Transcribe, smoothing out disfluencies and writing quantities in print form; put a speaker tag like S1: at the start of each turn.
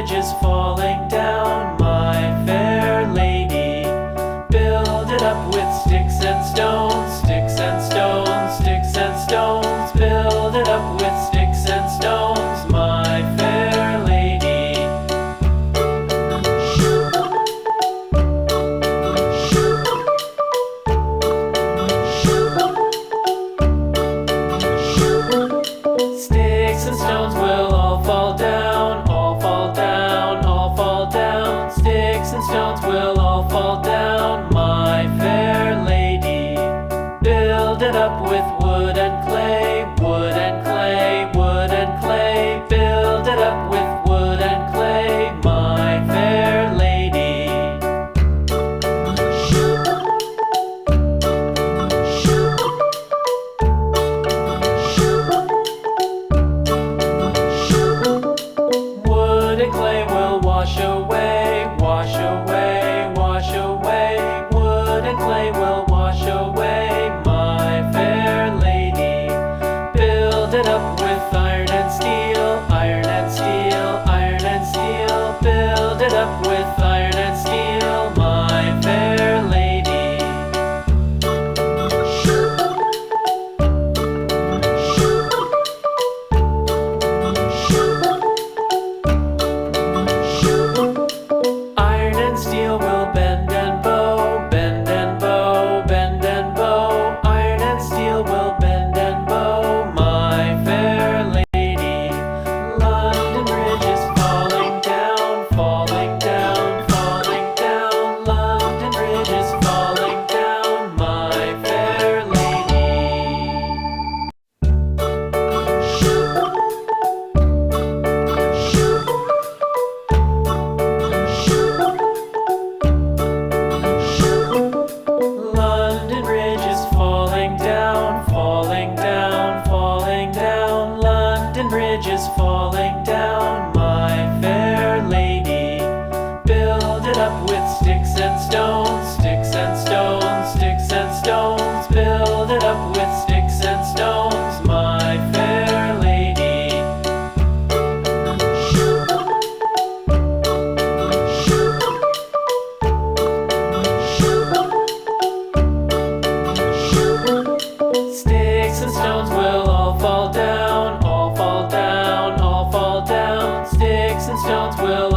S1: bridges falling down, my fair lady. Build it up with sticks and stones, sticks and stones, sticks and stones. Build it up with sticks and stones, my fair lady. Sticks and stones will all fall down, all fall down, all fall down. Sticks and stones will all fall down, my fair lady. Build it up with wood and clay, wood and clay, wood and clay. Build it up with wood and clay, my fair lady. Wood and clay will wash away, wash away, wash away. Wood and clay will wash away, my fair lady. Build it up with iron and steel, iron and steel, iron and steel. Build it up with iron and steel, my fair lady. Iron and steel will bend and bow, bend and bow, bend and bow. Iron and steel will bend and bow, my fair lady. London Bridge is falling down, falling down, falling down. London Bridge is falling down, my fair lady. London Bridge is falling down, falling down, falling down. London Bridge is falling down, my fair lady. Build it up with sticks and stones, sticks and stones, sticks and stones. Build it up with sticks and stones, my fair lady. Sticks and stones will all fall down, all fall down, all fall down. Sticks and stones will